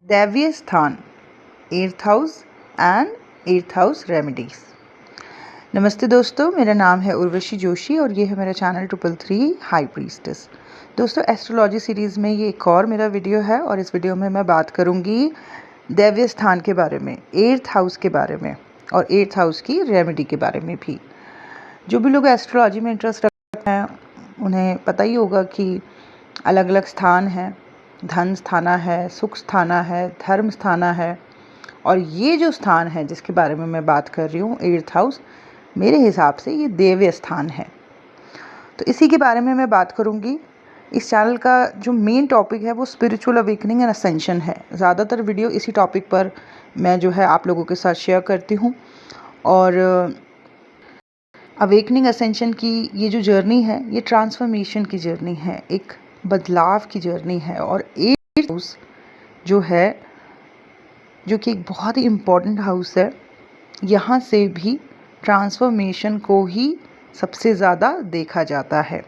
दैवीय स्थान, earth house and earth house remedies. नमस्ते दोस्तों, मेरा नाम है उर्वशी जोशी और ये है मेरा चैनल 333 हाई प्रीस्टेस। दोस्तों, एस्ट्रोलॉजी सीरीज़ में ये एक और मेरा वीडियो है और इस वीडियो में मैं बात करूँगी दैवीय स्थान के बारे में, एर्थ हाउस के बारे में और एर्थ हाउस की रेमेडी के बारे में भी। जो भी लोग एस्ट्रोलॉजी में इंटरेस्ट रखते हैं उन्हें पता ही होगा कि अलग अलग स्थान हैं, धन स्थाना है, सुख स्थाना है, धर्म स्थाना है, और ये जो स्थान है जिसके बारे में मैं बात कर रही हूँ, एर्थ हाउस, मेरे हिसाब से ये दैवीय स्थान है। तो इसी के बारे में मैं बात करूँगी। इस चैनल का जो मेन टॉपिक है वो स्पिरिचुअल अवेकनिंग एंड असेंशन है। ज़्यादातर वीडियो इसी टॉपिक पर मैं जो है आप लोगों के साथ शेयर करती हूँ। और अवेकनिंग असेंशन की ये जो जर्नी है, ये ट्रांसफॉर्मेशन की जर्नी है, एक बदलाव की जर्नी है। और एर्थ हाउस जो है, जो कि एक बहुत ही इम्पॉर्टेंट हाउस है, यहाँ से भी ट्रांसफॉर्मेशन को ही सबसे ज़्यादा देखा जाता है।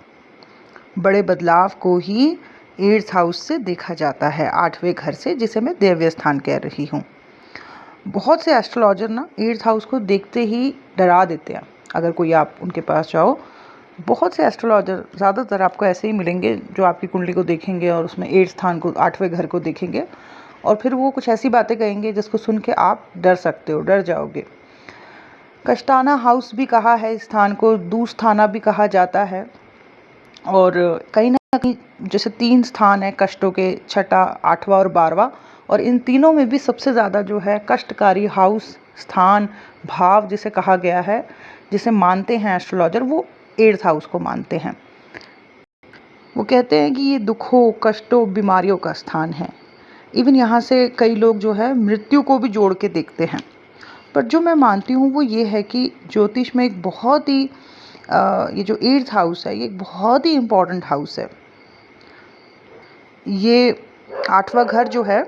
बड़े बदलाव को ही एर्थ हाउस से देखा जाता है, 8वें घर से, जिसे मैं दैवीय स्थान कह रही हूँ। बहुत से एस्ट्रोलॉजर ना एर्थ हाउस को देखते ही डरा देते हैं। अगर कोई आप उनके पास जाओ, बहुत से एस्ट्रोलॉजर ज़्यादातर आपको ऐसे ही मिलेंगे जो आपकी कुंडली को देखेंगे और उसमें एर्थ स्थान को, 8वें घर को देखेंगे और फिर वो कुछ ऐसी बातें कहेंगे जिसको सुन के आप डर सकते हो, डर जाओगे। कष्टाना हाउस भी कहा है इस स्थान को, दुस्थाना भी कहा जाता है। और कहीं ना कहीं जैसे 3 स्थान है कष्टों के, 6वां, 8वां और 12वां, और इन तीनों में भी सबसे ज़्यादा जो है कष्टकारी हाउस, स्थान, भाव जिसे कहा गया है, जिसे मानते हैं एस्ट्रोलॉजर, वो एर्थ हाउस को मानते हैं। वो कहते हैं कि ये दुखों, कष्टों, बीमारियों का स्थान है। इवन यहाँ से कई लोग जो है मृत्यु को भी जोड़ के देखते हैं। पर जो मैं मानती हूँ वो ये है कि ज्योतिष में एक बहुत ही ये जो एर्थ हाउस है, ये एक बहुत ही इम्पॉर्टेंट हाउस है। ये 8वां घर जो है,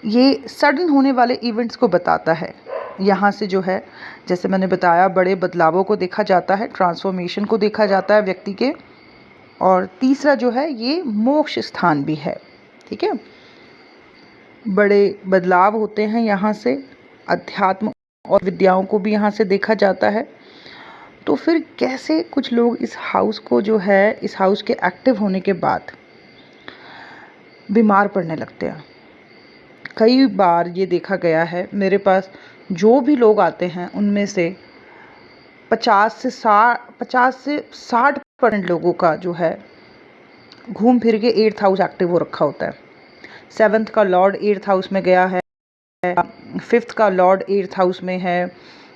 ये सडन होने वाले इवेंट्स को बताता है। यहाँ से जो है, जैसे मैंने बताया, बड़े बदलावों को देखा जाता है, ट्रांसफॉर्मेशन को देखा जाता है व्यक्ति के। और तीसरा जो है, ये मोक्ष स्थान भी है। ठीक है, बड़े बदलाव होते हैं यहाँ से, अध्यात्म और विद्याओं को भी यहाँ से देखा जाता है। तो फिर कैसे कुछ लोग इस हाउस को जो है, इस हाउस के एक्टिव होने के बाद बीमार पड़ने लगते हैं। कई बार ये देखा गया है, मेरे पास जो भी लोग आते हैं उनमें से 50 से 60% लोगों का जो है घूम फिर के एर्थ हाउस एक्टिव हो रखा होता है। 7th का लॉर्ड एर्थ हाउस में गया है, 5th का लॉर्ड एर्थ हाउस में है,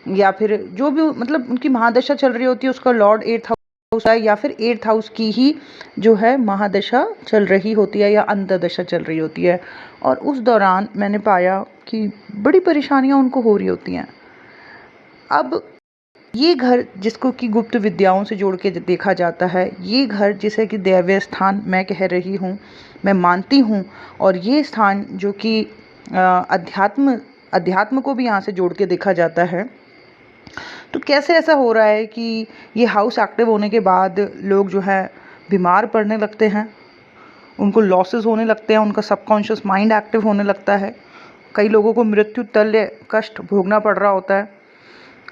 या फिर जो भी मतलब उनकी महादशा चल रही होती है उसका लॉर्ड एर्थ हाउस है, या फिर एर्थ हाउस की ही जो है महादशा चल रही होती है या अंतर्दशा चल रही होती है। और उस दौरान मैंने पाया कि बड़ी परेशानियां उनको हो रही होती हैं। अब ये घर जिसको कि गुप्त विद्याओं से जोड़ के देखा जाता है, ये घर जिसे कि दैवीय स्थान मैं कह रही हूँ, मैं मानती हूँ। और ये स्थान जो कि अध्यात्म को भी यहाँ से जोड़ के देखा जाता है। तो कैसे ऐसा हो रहा है कि ये हाउस एक्टिव होने के बाद लोग जो है बीमार पड़ने लगते हैं, उनको लॉसेस होने लगते हैं, उनका सबकॉन्शियस माइंड एक्टिव होने लगता है। कई लोगों को मृत्यु तल्य कष्ट भोगना पड़ रहा होता है,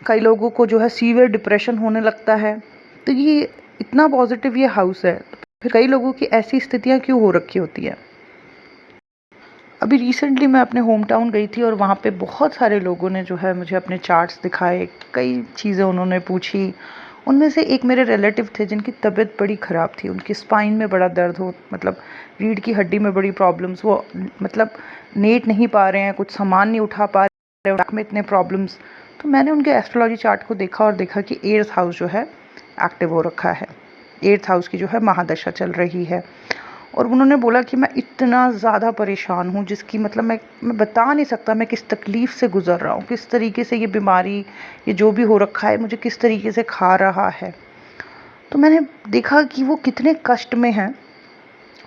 कई लोगों को जो है सीवियर डिप्रेशन होने लगता है। तो ये इतना पॉजिटिव ये हाउस है, तो फिर कई लोगों की ऐसी स्थितियाँ क्यों हो रखी होती है। अभी रिसेंटली मैं अपने होम टाउन गई थी और वहाँ पे बहुत सारे लोगों ने जो है मुझे अपने चार्ट्स दिखाए, कई चीज़ें उन्होंने पूछी। उनमें से एक मेरे रिलेटिव थे जिनकी तबीयत बड़ी ख़राब थी, उनकी स्पाइन में बड़ा दर्द हो, मतलब रीढ़ की हड्डी में बड़ी प्रॉब्लम्स, वो मतलब लेट नहीं पा रहे हैं, कुछ सामान नहीं उठा पा रहे हैं, बैक में इतने प्रॉब्लम्स। तो मैंने उनके एस्ट्रोलॉजी चार्ट को देखा और देखा कि एर्थ हाउस जो है एक्टिव हो रखा है, एर्थ हाउस की जो है महादशा चल रही है। और उन्होंने बोला कि मैं इतना ज़्यादा परेशान हूँ जिसकी मतलब मैं बता नहीं सकता मैं किस तकलीफ़ से गुज़र रहा हूँ, किस तरीके से ये बीमारी, ये जो भी हो रखा है, मुझे किस तरीके से खा रहा है। तो मैंने देखा कि वो कितने कष्ट में हैं,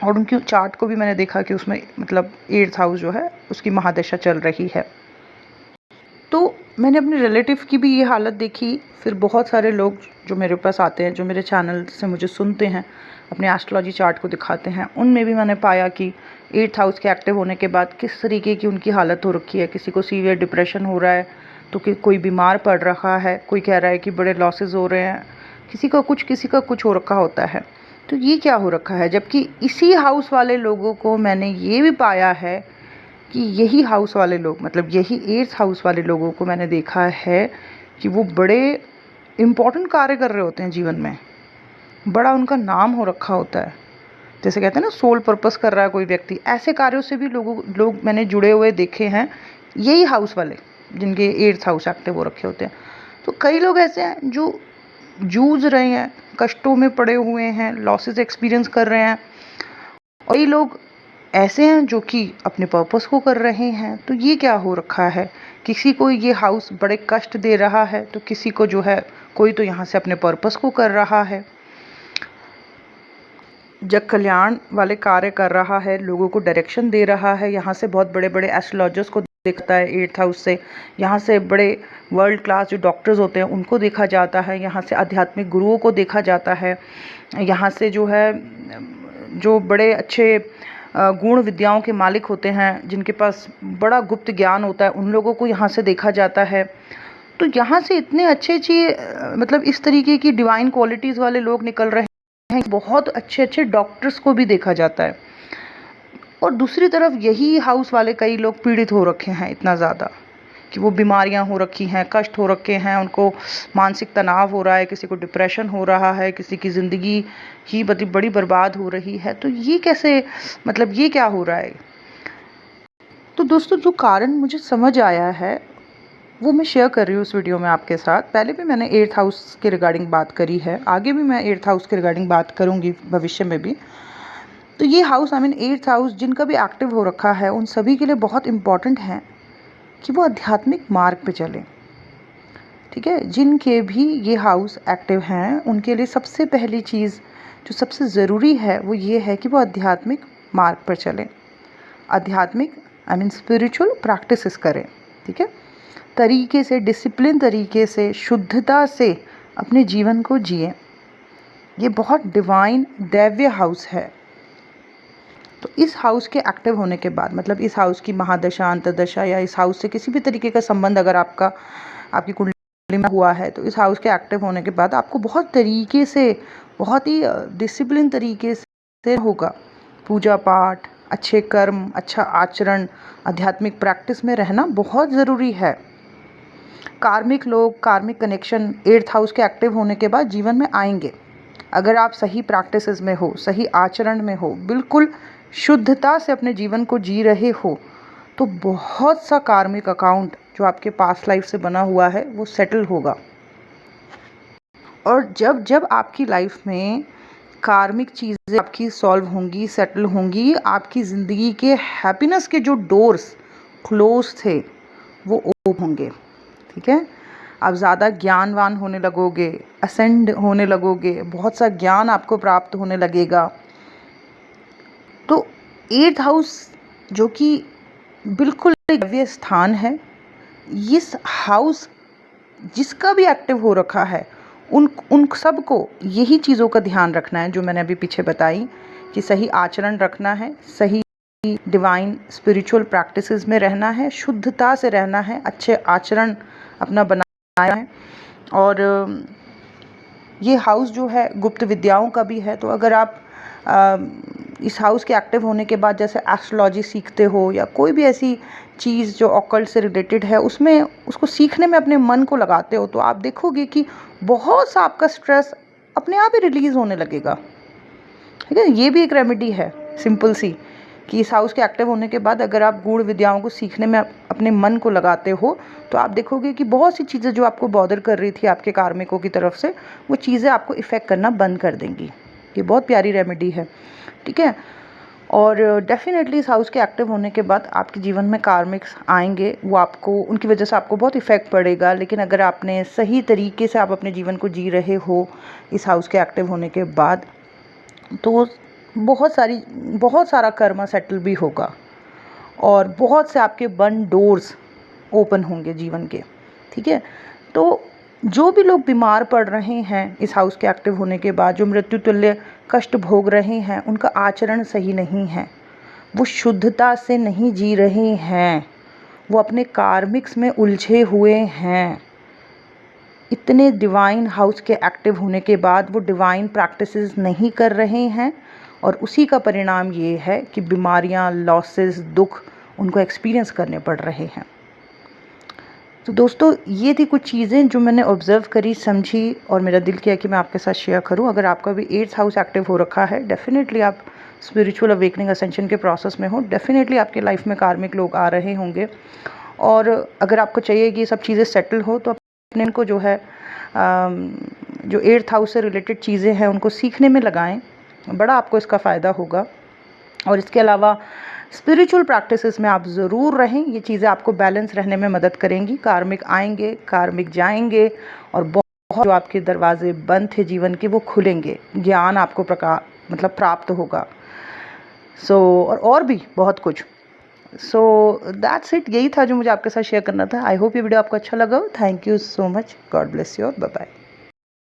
और उनकी चार्ट को भी मैंने देखा कि उसमें मतलब एर्थ हाउस जो है उसकी महादशा चल रही है। तो मैंने अपने रिलेटिव की भी ये हालत देखी। फिर बहुत सारे लोग जो मेरे पास आते हैं, जो मेरे चैनल से मुझे सुनते हैं, अपने एस्ट्रोलॉजी चार्ट को दिखाते हैं, उनमें भी मैंने पाया कि 8th हाउस के एक्टिव होने के बाद किस तरीके की उनकी हालत हो रखी है। किसी को सीवियर डिप्रेशन हो रहा है, तो कोई बीमार पड़ रहा है, कोई कह रहा है कि बड़े लॉसेस हो रहे हैं, किसी का कुछ हो रखा होता है। तो ये क्या हो रखा है, जबकि इसी हाउस वाले लोगों को मैंने ये भी पाया है कि यही हाउस वाले लोग, मतलब यही 8th हाउस वाले लोगों को मैंने देखा है कि वो बड़े इम्पोर्टेंट कार्य कर रहे होते हैं जीवन में, बड़ा उनका नाम हो रखा होता है। जैसे कहते हैं ना, सोल पर्पस कर रहा है कोई व्यक्ति, ऐसे कार्यों से भी लोग मैंने जुड़े हुए देखे हैं, यही हाउस वाले जिनके 8th हाउस एक्टिव हो रखे होते हैं। तो कई लोग ऐसे हैं जो जूझ रहे हैं, कष्टों में पड़े हुए हैं, लॉसेस एक्सपीरियंस कर रहे हैं, और कई लोग ऐसे हैं जो कि अपने पर्पस को कर रहे हैं। तो ये क्या हो रखा है, किसी को ये हाउस बड़े कष्ट दे रहा है, तो किसी को जो है, कोई तो यहाँ से अपने पर्पस को कर रहा है, जग कल्याण वाले कार्य कर रहा है, लोगों को डायरेक्शन दे रहा है। यहाँ से बहुत बड़े बड़े एस्ट्रोलॉजर्स को देखता है 8th हाउस से, यहाँ से बड़े वर्ल्ड क्लास जो डॉक्टर्स होते हैं उनको देखा जाता है, यहाँ से आध्यात्मिक गुरुओं को देखा जाता है, यहाँ से जो है जो बड़े अच्छे गुण विद्याओं के मालिक होते हैं, जिनके पास बड़ा गुप्त ज्ञान होता है, उन लोगों को यहाँ से देखा जाता है। तो यहाँ से इतने अच्छे मतलब इस तरीके की डिवाइन क्वालिटीज़ वाले लोग निकल रहे हैं, बहुत अच्छे अच्छे डॉक्टर्स को भी देखा जाता है। और दूसरी तरफ यही हाउस वाले कई लोग पीड़ित हो रखे हैं इतना ज़्यादा कि वो बीमारियां हो रखी हैं, कष्ट हो रखे हैं, उनको मानसिक तनाव हो रहा है, किसी को डिप्रेशन हो रहा है, किसी की ज़िंदगी ही बड़ी बर्बाद हो रही है। तो ये कैसे, मतलब ये क्या हो रहा है? तो दोस्तों, जो कारण मुझे समझ आया है वो मैं शेयर कर रही हूँ इस वीडियो में आपके साथ। पहले भी मैंने 8th हाउस के रिगार्डिंग बात करी है, आगे भी मैं 8th हाउस के रिगार्डिंग बात करूँगी भविष्य में भी। तो ये हाउस 8th हाउस जिनका भी एक्टिव हो रखा है, उन सभी के लिए बहुत इम्पॉर्टेंट है कि वो आध्यात्मिक मार्ग पे चलें। ठीक है, जिनके भी ये हाउस एक्टिव हैं उनके लिए सबसे पहली चीज़ जो सबसे ज़रूरी है वो ये है कि वो आध्यात्मिक मार्ग पर चलें। आध्यात्मिक स्पिरिचुअल प्रैक्टिसेस करें। ठीक है, तरीके से, डिसिप्लिन तरीके से, शुद्धता से अपने जीवन को जिएं। ये बहुत डिवाइन दैव्य हाउस है। तो इस हाउस के एक्टिव होने के बाद, मतलब इस हाउस की महादशा, अंतर्दशा या इस हाउस से किसी भी तरीके का संबंध अगर आपकी कुंडली में हुआ है, तो इस हाउस के एक्टिव होने के बाद आपको बहुत तरीके से, बहुत ही डिसिप्लिन तरीके से होगा। पूजा पाठ, अच्छे कर्म, अच्छा आचरण, आध्यात्मिक प्रैक्टिस में रहना बहुत ज़रूरी है। कार्मिक लोग, कार्मिक कनेक्शन 8th हाउस के एक्टिव होने के बाद जीवन में आएंगे। अगर आप सही प्रैक्टिसेस में हो, सही आचरण में हो, बिल्कुल शुद्धता से अपने जीवन को जी रहे हो, तो बहुत सा कार्मिक अकाउंट जो आपके पास्ट लाइफ से बना हुआ है वो सेटल होगा। और जब जब आपकी लाइफ में कार्मिक चीज़ें आपकी सॉल्व होंगी, सेटल होंगी, आपकी ज़िंदगी के हैप्पीनेस के जो डोर्स क्लोज थे वो ओपन होंगे। ठीक है, आप ज़्यादा ज्ञानवान होने लगोगे, असेंड होने लगोगे, बहुत सा ज्ञान आपको प्राप्त होने लगेगा। तो 8th हाउस जो कि बिल्कुल एक दिव्य स्थान है, इस हाउस जिसका भी एक्टिव हो रखा है उन सबको यही चीज़ों का ध्यान रखना है जो मैंने अभी पीछे बताई, कि सही आचरण रखना है, सही डिवाइन स्पिरिचुअल प्रैक्टिसेस में रहना है, शुद्धता से रहना है, अच्छे आचरण अपना बनाना है। और ये हाउस जो है गुप्त विद्याओं का भी है। तो अगर आप इस हाउस के एक्टिव होने के बाद जैसे एस्ट्रोलॉजी सीखते हो या कोई भी ऐसी चीज़ जो ऑकल्ट से रिलेटेड है, उसमें उसको सीखने में अपने मन को लगाते हो, तो आप देखोगे कि बहुत सा आपका स्ट्रेस अपने आप ही रिलीज़ होने लगेगा। ठीक है, ये भी एक रेमेडी है सिंपल सी, कि इस हाउस के एक्टिव होने के बाद अगर आप गूढ़ विद्याओं को सीखने में अपने मन को लगाते हो, तो आप देखोगे कि बहुत सी चीज़ें जो आपको बॉदर कर रही थी आपके कार्मिकों की तरफ से, वो चीज़ें आपको इफ़ेक्ट करना बंद कर देंगी। ये बहुत प्यारी रेमेडी है। ठीक है, और डेफिनेटली इस हाउस के एक्टिव होने के बाद आपके जीवन में कार्मिक्स आएंगे, वो आपको, उनकी वजह से आपको बहुत इफ़ेक्ट पड़ेगा। लेकिन अगर आपने सही तरीके से आप अपने जीवन को जी रहे हो इस हाउस के एक्टिव होने के बाद, तो बहुत सारा कर्मा सेटल भी होगा और बहुत से आपके बंद डोर्स ओपन होंगे जीवन के। ठीक है, तो जो भी लोग बीमार पड़ रहे हैं इस हाउस के एक्टिव होने के बाद, जो मृत्यु तुल्य कष्ट भोग रहे हैं, उनका आचरण सही नहीं है, वो शुद्धता से नहीं जी रहे हैं, वो अपने कार्मिक्स में उलझे हुए हैं। इतने डिवाइन हाउस के एक्टिव होने के बाद वो डिवाइन प्रैक्टिसेस नहीं कर रहे हैं और उसी का परिणाम ये है कि बीमारियां, लॉसेस, दुख उनको एक्सपीरियंस करने पड़ रहे हैं। तो दोस्तों, ये थी कुछ चीज़ें जो मैंने ऑब्ज़र्व करी, समझी और मेरा दिल किया कि मैं आपके साथ शेयर करूं। अगर आपका भी 8th हाउस एक्टिव हो रखा है, डेफिनेटली आप स्पिरिचुअल अवेकनिंग असेंशन के प्रोसेस में हो, डेफिनेटली आपके लाइफ में कार्मिक लोग आ रहे होंगे। और अगर आपको चाहिए कि ये सब चीज़ें सेटल हो तो अपने को जो है जो 8th हाउस से रिलेटेड चीज़ें हैं उनको सीखने में लगाएं, बड़ा आपको इसका फ़ायदा होगा। और इसके अलावा स्पिरिचुअल प्रैक्टिसेस में आप ज़रूर रहें, ये चीज़ें आपको बैलेंस रहने में मदद करेंगी। कार्मिक आएंगे, कार्मिक जाएंगे और बहुत जो आपके दरवाजे बंद थे जीवन के वो खुलेंगे, ज्ञान आपको प्राप्त होगा। और भी बहुत कुछ। सो दैट्स इट, यही था जो मुझे आपके साथ शेयर करना था। आई होप ये वीडियो आपको अच्छा लगा। Thank you so much. God bless you और बाय बाय।